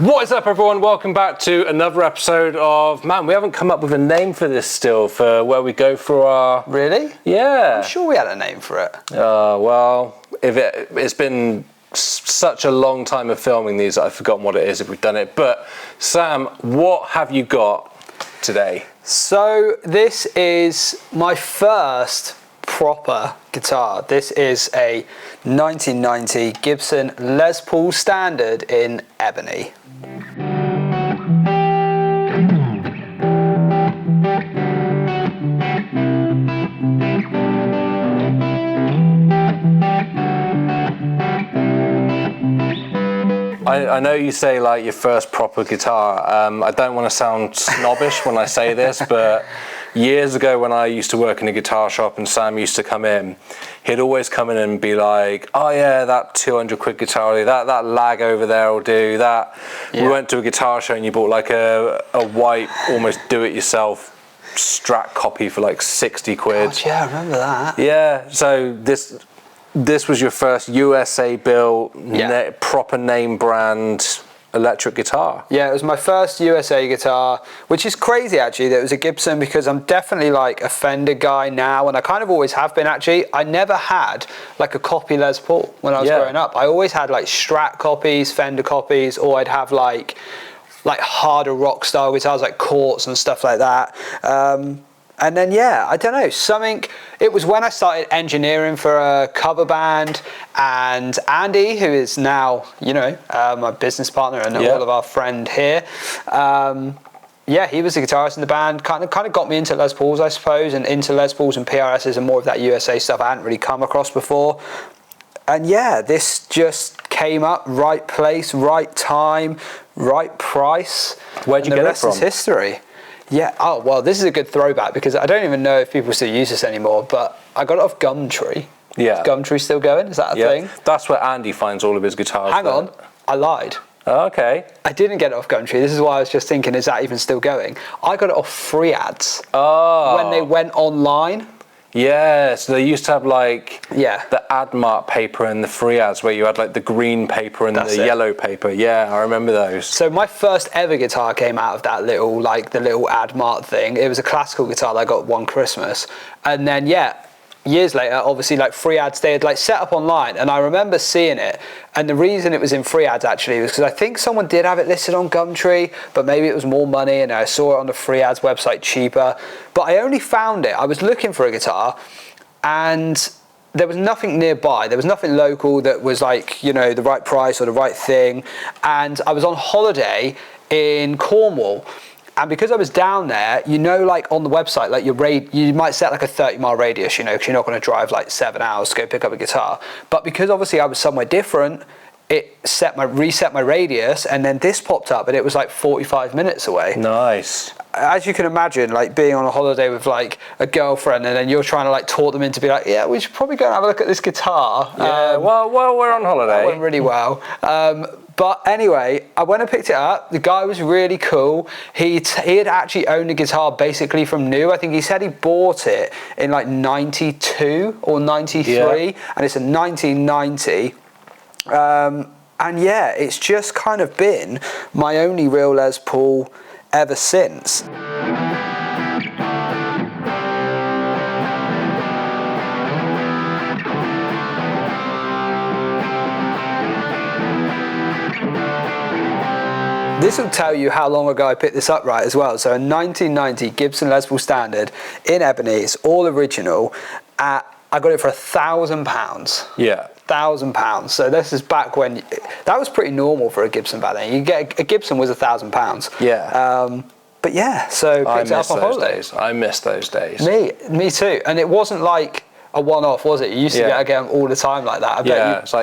What is up, everyone? Welcome back to another episode of... Man, we haven't come up with a name for this still, for where we go for our... Really? Yeah. I'm sure we had a name for it. Well, it's been such a long time of filming these that I've forgotten what it is if we've done it. But, Sam, what have you got today? So, this is my first proper guitar. This is a 1990 Gibson Les Paul Standard in ebony. I know you say like your first proper guitar. I don't want to sound snobbish when I say this, but years ago when I used to work in a guitar shop and Sam used to come in, he'd always come in and be like, oh yeah, that 200 quid guitar, that lag over there will do that. Yeah. We went to a guitar show and you bought like a white, almost do-it-yourself Strat copy for like 60 quid. God, yeah, I remember that. Yeah, so this was your first USA built, proper name brand electric guitar. Yeah, it was my first USA guitar, which is crazy actually that it was a Gibson, because I'm definitely like a Fender guy now, and I kind of always have been actually. I never had like a copy Les Paul when I was growing up. I always had like Strat copies, Fender copies, or I'd have like harder rock style guitars like Courts and stuff like that. And then, I don't know, it was when I started engineering for a cover band, and Andy, who is now, my business partner and all of our friend here, he was the guitarist in the band, kind of got me into Les Pauls, I suppose, and into Les Pauls and PRSs and more of that USA stuff I hadn't really come across before. And this just came up, right place, right time, right price. Where'd you get it from? The rest is history. Yeah, oh, well, this is a good throwback, because I don't even know if people still use this anymore, but I got it off Gumtree. Yeah. Is Gumtree still going? Is that a thing? That's where Andy finds all of his guitars. Hang on, I lied. Oh, okay. I didn't get it off Gumtree. This is why I was just thinking, is that even still going? I got it off Free Ads. Oh. When they went online. Yeah, so they used to have like the AdMart paper and the Free Ads, where you had like the green paper and the yellow paper. Yeah, I remember those. So my first ever guitar came out of that little, the little AdMart thing. It was a classical guitar that I got one Christmas. And then, years later, obviously, Free Ads, they had set up online, and I remember seeing it. And the reason it was in Free Ads actually was because I think someone did have it listed on Gumtree, but maybe it was more money, and I saw it on the Free Ads website cheaper. But I only found it, I was looking for a guitar, and there was nothing nearby. There was nothing local that was the right price or the right thing. And I was on holiday in Cornwall. And because I was down there, on the website, you might set a 30-mile radius, because you're not going to drive 7 hours to go pick up a guitar. But because obviously I was somewhere different, it reset my radius, and then this popped up, and it was 45 minutes away. Nice. As you can imagine, being on a holiday with a girlfriend, and then you're trying to talk them into we should probably go and have a look at this guitar. Yeah. Well, we're on holiday. That went really well. But anyway, I went and picked it up. The guy was really cool. He had actually owned a guitar basically from new. I think he said he bought it in 92 or 93, and it's a 1990. And it's just kind of been my only real Les Paul ever since. This will tell you how long ago I picked this up right as well. So a 1990 Gibson Les Paul Standard in ebony. It's all original. I got it for £1,000. Yeah. £1,000. So this is back when that was pretty normal for a Gibson back then. You get a Gibson was £1,000. Yeah. But so picked it up on holiday. I miss those days. Me too. And it wasn't like a one-off, was it? You used to get again all the time like that. I bet it's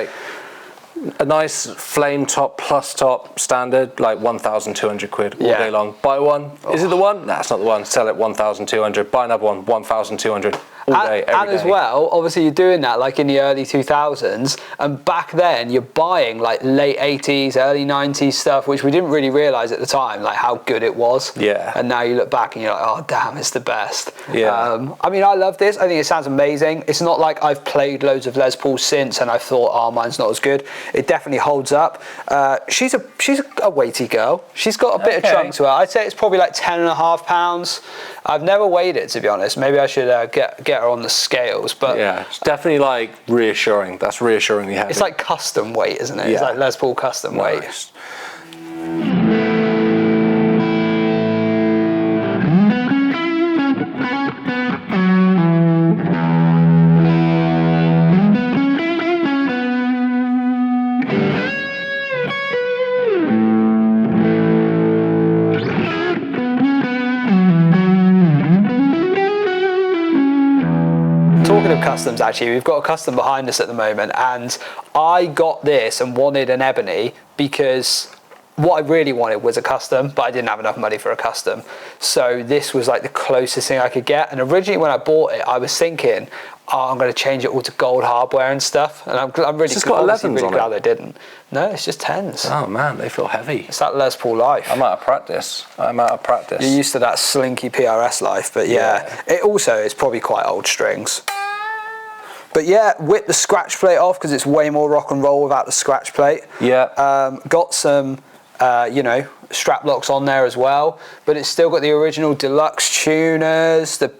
a nice flame top plus top standard, 1,200 quid all day long. Buy one. Is it the one? Nah, it's not the one. Sell it 1,200. Buy another one, 1,200. all day, every and as day. well, obviously you're doing that like in the early 2000s, and back then you're buying like late 80s, early 90s stuff, which we didn't really realise at the time, like how good it was. Yeah. And now you look back and you're like, oh damn, it's the best. Yeah. I mean, I love this. I think it sounds amazing. It's not like I've played loads of Les Pauls since and I've thought, oh, mine's not as good. It definitely holds up. She's a weighty girl. She's got a bit of trunk to her. I'd say it's probably like 10.5 pounds. I've never weighed it, to be honest. Maybe I should get her on the scales. But yeah, it's definitely like reassuring. That's reassuringly heavy. it's like custom weight, isn't it? Yeah. It's like Les Paul custom weight. Nice. Talking of customs, actually, we've got a custom behind us at the moment, and I got this and wanted an ebony because what I really wanted was a custom, but I didn't have enough money for a custom. So this was like the closest thing I could get. And originally when I bought it, I was thinking, oh, I'm going to change it all to gold hardware and stuff. And I'm really, It's just got 11s really on glad it. I didn't. No, it's just 10s. Oh man, they feel heavy. It's that Les Paul life. I'm out of practice. You're used to that slinky PRS life, but yeah. It also is probably quite old strings. But yeah, whip the scratch plate off because it's way more rock and roll without the scratch plate. Yeah. Got some, strap locks on there as well, but it's still got the original deluxe tuners. The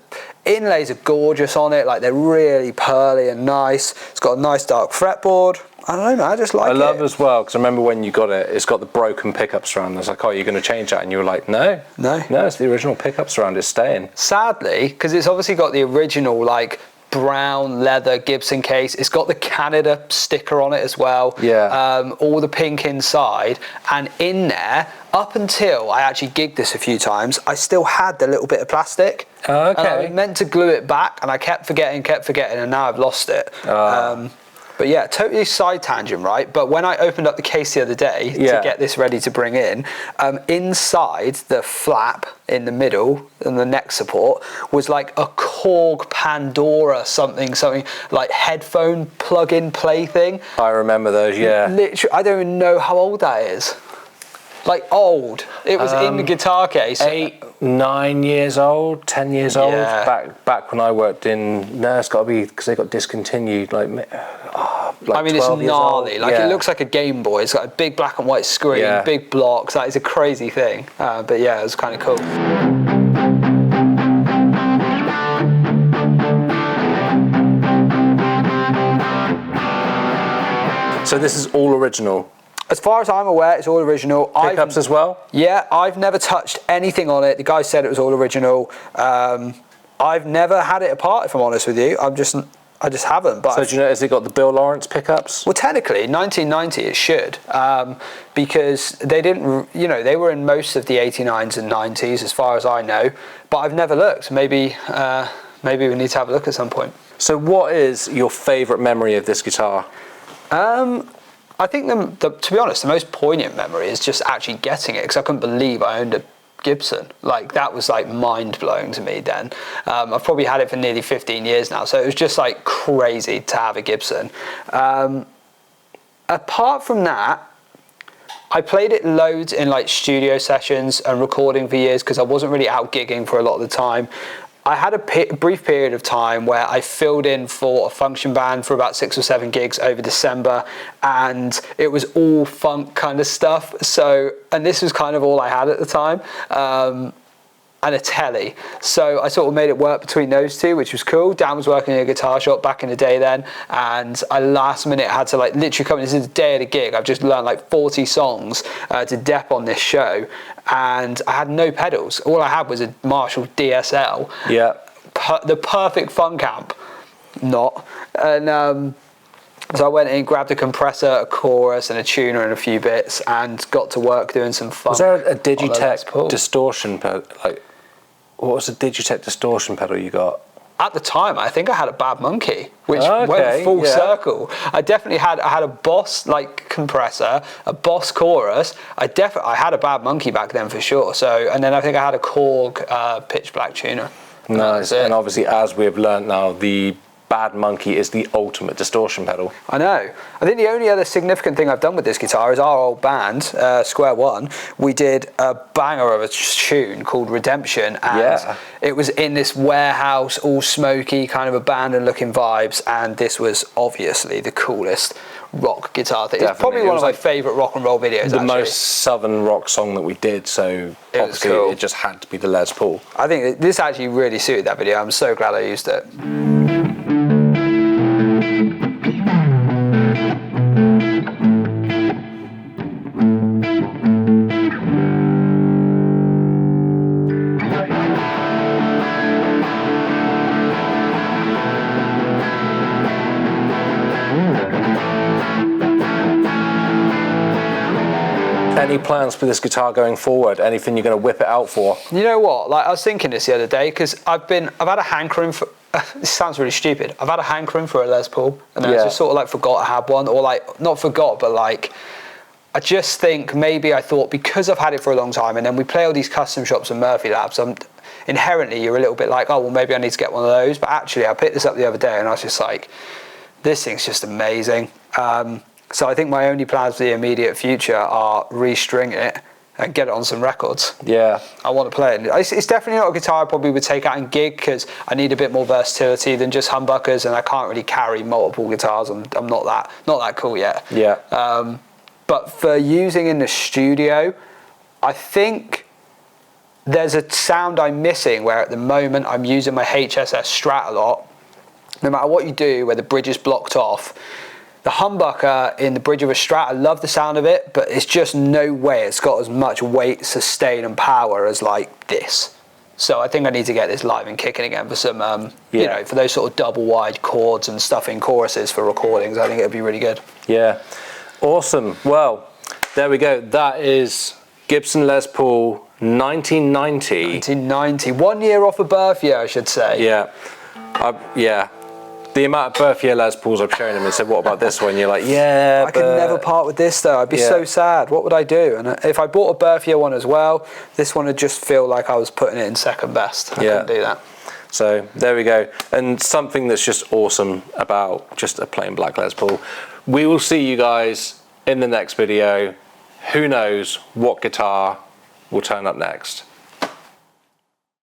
inlays are gorgeous on it, like they're really pearly and nice. It's got a nice dark fretboard. I don't know, man, I just like it. I love as well, because I remember when you got it, it's got the broken pickup surround. I was like, oh, you're going to change that? And you were like, no, it's the original pickup surround, it's staying. Sadly, because it's obviously got the original, like, brown leather Gibson case. It's got the Canada sticker on it as well. Yeah. All the pink inside, and in there, up until I actually gigged this a few times, I still had the little bit of plastic. Oh, okay. And I meant to glue it back, and I kept forgetting, and now I've lost it. But yeah, totally side tangent, right? But when I opened up the case the other day to get this ready to bring in, inside the flap in the middle and the neck support was like a Korg Pandora something like headphone plug-in play thing. I remember those, yeah. Literally, I don't even know how old that is. Like old. It was in the guitar case. 8, 9 years old, 10 years old. Yeah. Back when I worked in, no, it's got to be because they got discontinued. Like I mean, it's 12 years gnarly. old. Like Yeah. it looks like a Game Boy. It's got a big black and white screen, big blocks. That is a crazy thing. But yeah, it was kind of cool. So this is all original. As far as I'm aware, it's all original. Pickups as well? Yeah, I've never touched anything on it. The guy said it was all original. I've never had it apart, if I'm honest with you. I just haven't. But So do you know, has it got the Bill Lawrence pickups? well, technically, 1990 it should, because they didn't, they were in most of the 89s and 90s, as far as I know. But I've never looked. Maybe we need to have a look at some point. So what is your favourite memory of this guitar? I think to be honest, the most poignant memory is just actually getting it, because I couldn't believe I owned a Gibson. Like, that was like mind blowing to me then. I've probably had it for nearly 15 years now, so it was just like crazy to have a Gibson. Apart from that, I played it loads in like studio sessions and recording for years because I wasn't really out gigging for a lot of the time. I had a brief period of time where I filled in for a function band for about 6 or 7 gigs over December, and it was all funk kind of stuff. So, and this was kind of all I had at the time, and a telly. So I sort of made it work between those two, which was cool. Dan was working in a guitar shop back in the day then, and I last minute had to like literally come in. This is the day of the gig. I've just learned like 40 songs to dep on this show, and I had no pedals. All I had was a Marshall DSL. Yeah. The perfect funk amp. Not. And so I went in, grabbed a compressor, a chorus, and a tuner, and a few bits, and got to work doing some funk. Was there a Digitech distortion pedal? Like, what was the Digitech distortion pedal you got? At the time, I think I had a Bad Monkey, which went full circle. I had a Boss like compressor, a Boss chorus. I had a Bad Monkey back then for sure. So, and then I think I had a Korg pitch black tuner. Nice. And obviously, as we have learned now, the Bad Monkey is the ultimate distortion pedal. I know. I think the only other significant thing I've done with this guitar is our old band, Square One. We did a banger of a tune called Redemption, and it was in this warehouse, all smoky, kind of abandoned looking vibes, and this was obviously the coolest rock guitar thing. It's probably one of my favourite rock and roll videos, the most southern rock song that we did, so obviously it just had to be the Les Paul. I think this actually really suited that video. I'm so glad I used it. Any plans for this guitar going forward? Anything you're going to whip it out for? You know what? Like, I was thinking this the other day because I've had a hankering for. This sounds really stupid. I've had a hankering for a Les Paul, and then I just sort of like forgot I had one, or like not forgot, but like I just think maybe I thought because I've had it for a long time, and then we play all these custom shops and Murphy Labs. Inherently, you're a little bit like, oh well, maybe I need to get one of those. But actually, I picked this up the other day, and I was just like, this thing's just amazing. So I think my only plans for the immediate future are restring it and get it on some records. Yeah. I want to play it. It's definitely not a guitar I probably would take out in gig because I need a bit more versatility than just humbuckers, and I can't really carry multiple guitars. I'm not that cool yet. Yeah. But for using in the studio, I think there's a sound I'm missing where at the moment I'm using my HSS Strat a lot. No matter what you do, where the bridge is blocked off, the humbucker in the bridge of a Strat, I love the sound of it, but it's just no way it's got as much weight, sustain and power as like this. So I think I need to get this live and kicking again for some, you know, for those sort of double wide chords and stuff in choruses for recordings. I think it'd be really good. Yeah, awesome. Well, there we go. That is Gibson Les Paul 1990. 1990, 1 year off a birth year, I should say. Yeah, yeah. The amount of birth year Les Pauls I've shown him and said, what about this one? You're like, yeah, I could never part with this though. I'd be so sad. What would I do? And if I bought a birth year one as well, this one would just feel like I was putting it in second best. I couldn't do that. So there we go. And something that's just awesome about just a plain black Les Paul. We will see you guys in the next video. Who knows what guitar will turn up next.